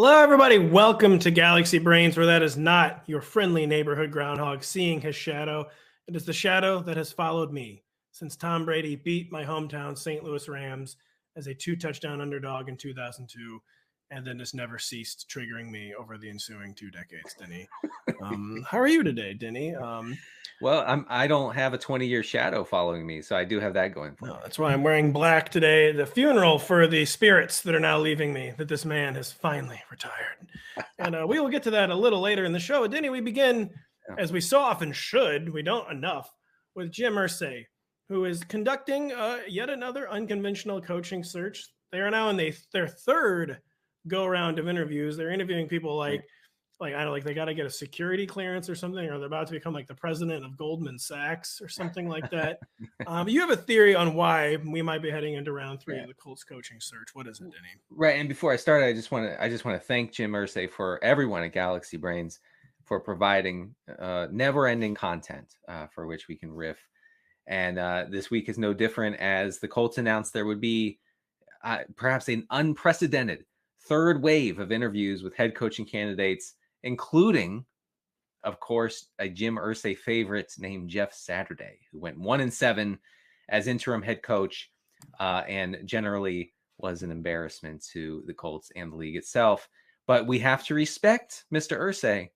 Hello, everybody. Welcome to Galaxy Brains, where that is not your friendly neighborhood groundhog seeing his shadow. It is the shadow that has followed me since Tom Brady beat my hometown St. Louis Rams as a 2-touchdown underdog in 2002, and then just never ceased triggering me over the ensuing 2 decades, Denny. How are you today, Denny? Well, I don't have a 20-year shadow following me, so I do have that going for me. That's why I'm wearing black today. The funeral for the spirits that are now leaving me, that this man has finally retired. And we will get to that a little later in the show. Denny, we begin, as we so often should, we don't enough, with Jim Irsay, who is conducting yet another unconventional coaching search. They are now in their third go-around of interviews. They're interviewing people like I don't know, like they got to get a security clearance or something, or they're about to become like the president of Goldman Sachs or something like that. You have a theory on why we might be heading into round 3 of the Colts coaching search. What is it, Denny? Right. And before I start, I just want to thank Jim Irsay for everyone at Galaxy Brains for providing never-ending content for which we can riff. And this week is no different, as the Colts announced there would be perhaps an unprecedented third wave of interviews with head coaching candidates, including, of course, a Jim Irsay favorite named Jeff Saturday, who went 1-7 as interim head coach and generally was an embarrassment to the Colts and the league itself. But we have to respect Mr. Irsay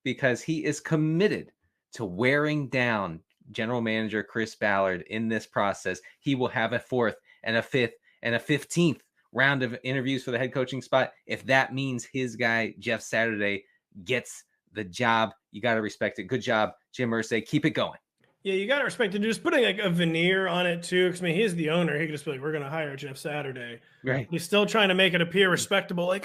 because he is committed to wearing down general manager Chris Ballard in this process. He will have a 4th and a 5th and a 15th round of interviews for the head coaching spot. If that means his guy, Jeff Saturday, gets the job, you got to respect it. Good job, Jim Irsay. Keep it going. Yeah, you got to respect it. Just putting like a veneer on it too, because I mean, he's the owner. He could just be like, "We're going to hire Jeff Saturday." Right. He's still trying to make it appear respectable. Like,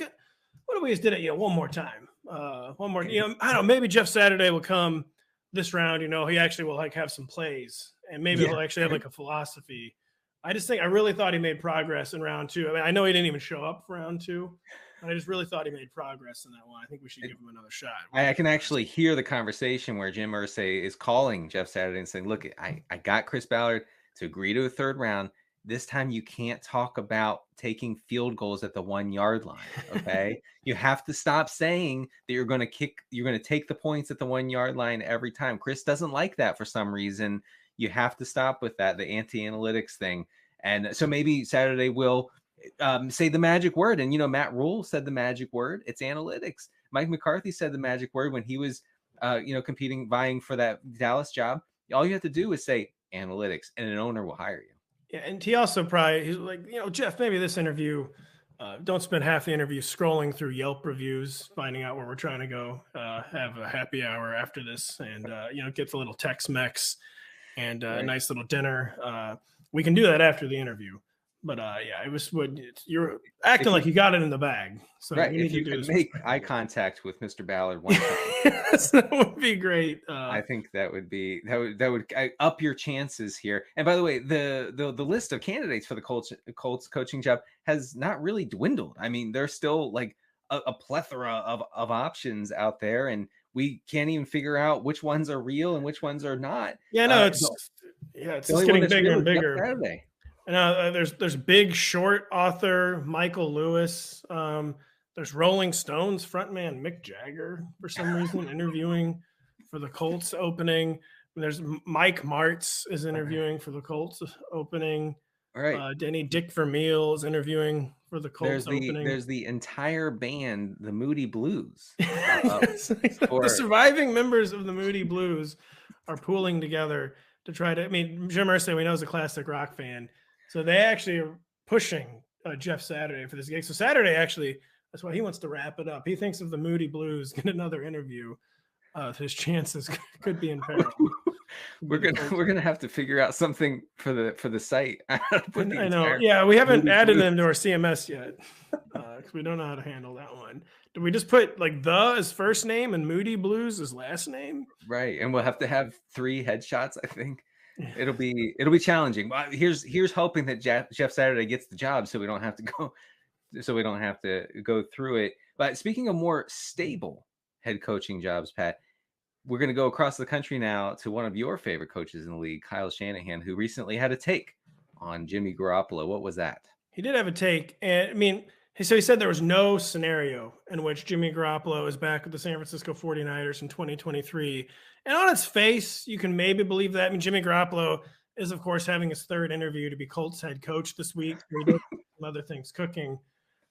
what if we just did it? One more time. One more. I don't know. Maybe Jeff Saturday will come this round. He actually will like have some plays, and maybe he'll actually have like a philosophy. I really thought he made progress in round 2. I mean, I know he didn't even show up for round 2. I just really thought he made progress in that one. I think we should give him another shot. I can actually hear the conversation where Jim Irsay is calling Jeff Saturday and saying, look, I got Chris Ballard to agree to a third round. This time you can't talk about taking field goals at the 1-yard line. Okay. You have to stop saying that you're going to take the points at the 1-yard line every time. Chris doesn't like that for some reason. You have to stop with that, the anti-analytics thing. And so maybe Saturday will say the magic word. And, Matt Rule said the magic word. It's analytics. Mike McCarthy said the magic word when he was, vying for that Dallas job. All you have to do is say analytics, and an owner will hire you. Yeah, and he also he's like, Jeff, maybe this interview, don't spend half the interview scrolling through Yelp reviews, finding out where we're trying to go, have a happy hour after this, and, get the little Tex-Mex and a nice little dinner. We can do that after the interview. But it was you're acting like you got it in the bag. So right. If you could make eye contact with Mr. Ballard one time, that would be great. I think that would up your chances here. And by the way, the list of candidates for the Colts coaching job has not really dwindled. I mean, there's still like a plethora of options out there, and we can't even figure out which ones are real and which ones are not. Yeah, no, it's just getting bigger and bigger. And there's Big Short author Michael Lewis. There's Rolling Stones frontman Mick Jagger for some reason interviewing for the Colts opening. There's Mike Martz is interviewing for the Colts opening. All right. Denny Dick Vermeil is interviewing for the Colts opening. There's the entire band, the Moody Blues. The surviving members of the Moody Blues are pooling together to try to. I mean, Jim Irsay, we know, is a classic rock fan. So they actually are pushing Jeff Saturday for this gig. So Saturday, actually, that's why he wants to wrap it up. He thinks if the Moody Blues get another interview, his chances could be in peril. We're gonna have to figure out something for the site. I know. Yeah, we haven't added them to our CMS yet because we don't know how to handle that one. Do we just put like the as first name and Moody Blues as last name? Right, and we'll have to have 3 headshots, I think. It'll be challenging. Here's hoping that Jeff Saturday gets the job, so we don't have to go through it. But speaking of more stable head coaching jobs, Pat, we're going to go across the country now to one of your favorite coaches in the league, Kyle Shanahan, who recently had a take on Jimmy Garoppolo. What was that? He did have a take, and I mean, So he said there was no scenario in which Jimmy Garoppolo is back with the San Francisco 49ers in 2023. And on its face, you can maybe believe that. I mean, Jimmy Garoppolo is, of course, having his third interview to be Colts head coach this week. He does some other things cooking.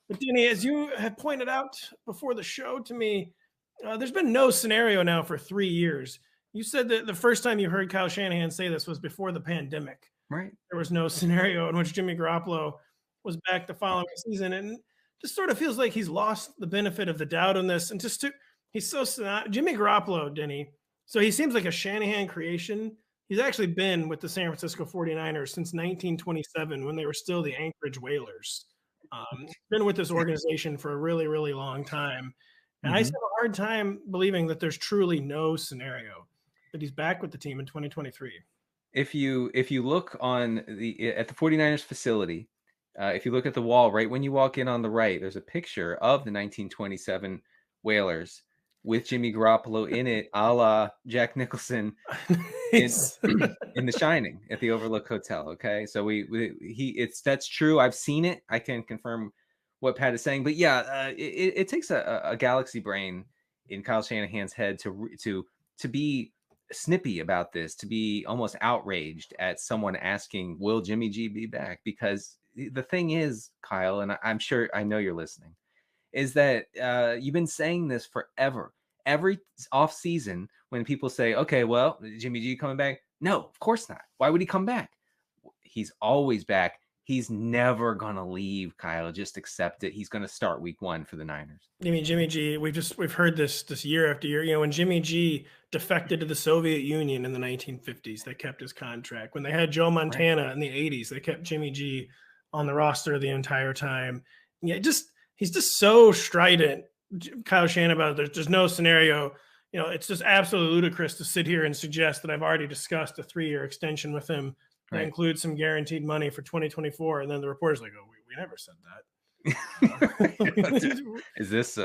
But, Denny, as you have pointed out before the show to me, there's been no scenario now for 3 years. You said that the first time you heard Kyle Shanahan say this was before the pandemic. Right. There was no scenario in which Jimmy Garoppolo was back the following season. And just sort of feels like he's lost the benefit of the doubt on this. And he's so Jimmy Garoppolo, Denny. So he seems like a Shanahan creation. He's actually been with the San Francisco 49ers since 1927 when they were still the Anchorage Whalers. He's been with this organization for a really, really long time. And I just have a hard time believing that there's truly no scenario that he's back with the team in 2023. If you look at the 49ers facility, if you look at the wall right when you walk in on the right, there's a picture of the 1927 Whalers with Jimmy Garoppolo in it, a la Jack Nicholson in The Shining at the Overlook Hotel. Okay, so that's true. I've seen it. I can confirm what Pat is saying. But yeah, it takes a galaxy brain in Kyle Shanahan's head to be snippy about this, to be almost outraged at someone asking, "Will Jimmy G be back?" Because the thing is, Kyle, and I'm sure I know you're listening, is that you've been saying this forever. Every off season, when people say, "Okay, well, Jimmy G coming back?" No, of course not. Why would he come back? He's always back. He's never gonna leave, Kyle. Just accept it. He's gonna start week 1 for the Niners. I mean, Jimmy G, we've heard this year after year. You know, when Jimmy G defected to the Soviet Union in the 1950s, they kept his contract. When they had Joe Montana in the 80s, they kept Jimmy G on the roster the entire time. Yeah, he's just so strident, Kyle Shanahan, about it. There's no scenario. You know, it's just absolutely ludicrous to sit here and suggest that I've already discussed a 3-year extension with him that includes some guaranteed money for 2024, and then the reporter's like, "Oh, we never said that." Is this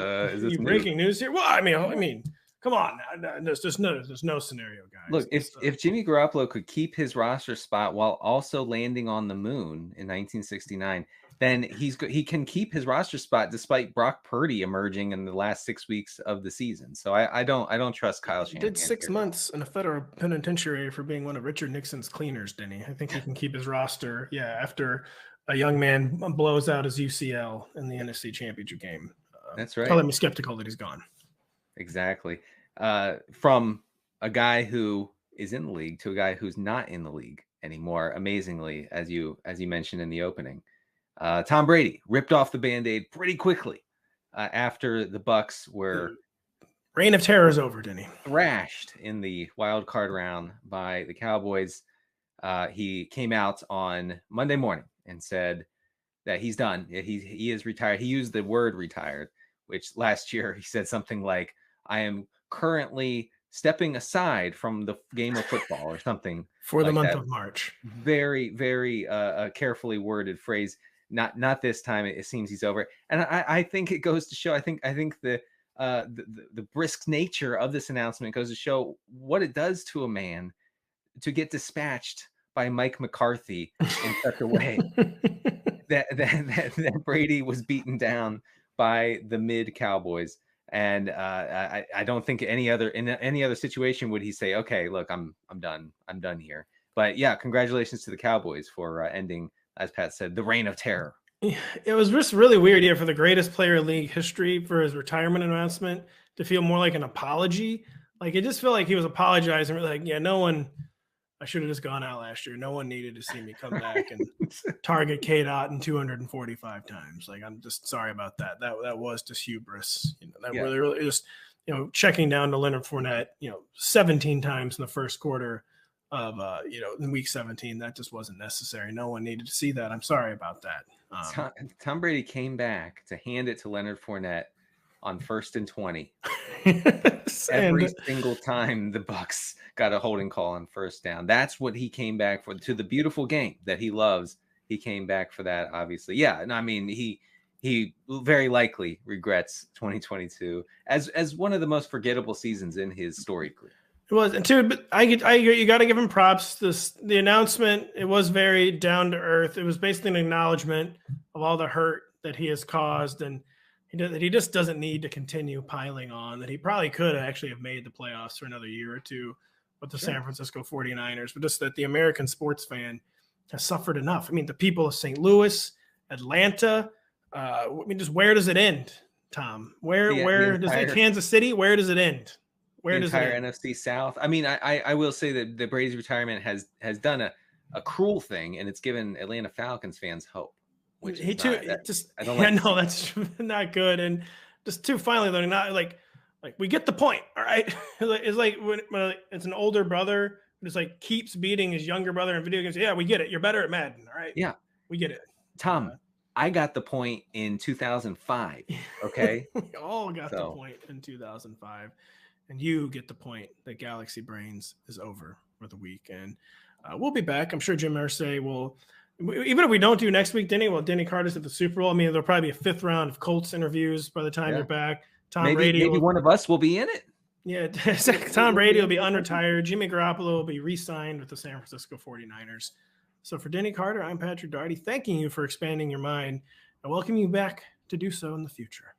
breaking news here? Well, I mean, come on, there's no scenario, guys. Look, if Jimmy Garoppolo could keep his roster spot while also landing on the moon in 1969, then he can keep his roster spot despite Brock Purdy emerging in the last 6 weeks of the season. So I don't trust Kyle Shanahan. He did 6 months in a federal penitentiary for being one of Richard Nixon's cleaners, didn't he? I think he can keep his roster. Yeah, after a young man blows out his UCL in the NFC Championship game. That's right. Probably skeptical that he's gone. Exactly. From a guy who is in the league to a guy who's not in the league anymore. Amazingly, as you mentioned in the opening. Tom Brady ripped off the Band-Aid pretty quickly after the Bucs were reign of terror is over, didn't he? Thrashed in the wild card round by the Cowboys. He came out on Monday morning and said that he's done. He is retired. He used the word retired, which last year he said something like, "I am currently stepping aside from the game of football," or something for the month of March. Very, very carefully worded phrase. Not this time. It seems he's over, and I think it goes to show. I think the brisk nature of this announcement goes to show what it does to a man to get dispatched by Mike McCarthy in such a way that Brady was beaten down by the mid Cowboys. And I don't think in any other situation would he say, "Okay, look, I'm done here." But yeah, congratulations to the Cowboys for ending, as Pat said, the reign of terror. It was just really weird here for the greatest player in league history for his retirement announcement to feel more like an apology. Like, it just felt like he was apologizing. Like, yeah, I should have just gone out last year. No one needed to see me come back and target K-Dot 245 times. Like, I'm just sorry about that. That was just hubris. Really just, checking down to Leonard Fournette, 17 times in the first quarter of, in week 17. That just wasn't necessary. No one needed to see that. I'm sorry about that. Tom Brady came back to hand it to Leonard Fournette on 1st and 20. Every single time the Bucs got a holding call on first down. That's what he came back for, to the beautiful game that he loves. He came back for that, obviously. Yeah, and I mean, he very likely regrets 2022 as one of the most forgettable seasons in his storied career. It was, and too, but you got to give him props. The announcement, it was very down to earth. It was basically an acknowledgement of all the hurt that he has caused, and he just doesn't need to continue piling on, that he probably could actually have made the playoffs for another year or two with the San Francisco 49ers, but just that the American sports fan has suffered enough. I mean, the people of St. Louis, Atlanta, I mean, just where does it end, Tom? Where does it, Kansas City, where does it end? Where does it end? NFC South. I mean, I will say that the Brady's retirement has done a cruel thing, and it's given Atlanta Falcons fans hope. Which that's not good. And just finally, they're not like we get the point. All right. It's like when it's an older brother who just like keeps beating his younger brother in video games. Yeah, we get it. You're better at Madden. All right. Yeah. We get it. Tom, I got the point in 2005. Okay. We all got the point in 2005. And you get the point that Galaxy Brains is over for the week. And we'll be back. I'm sure Jim Irsay will. Even if we don't do next week, Denny Carter's at the Super Bowl. I mean, there'll probably be a 5th round of Colts interviews by the time you're back. Maybe one of us will be in it. Yeah, Tom Brady will be unretired. Jimmy Garoppolo will be re-signed with the San Francisco 49ers. So for Denny Carter, I'm Patrick Daugherty, thanking you for expanding your mind and welcoming you back to do so in the future.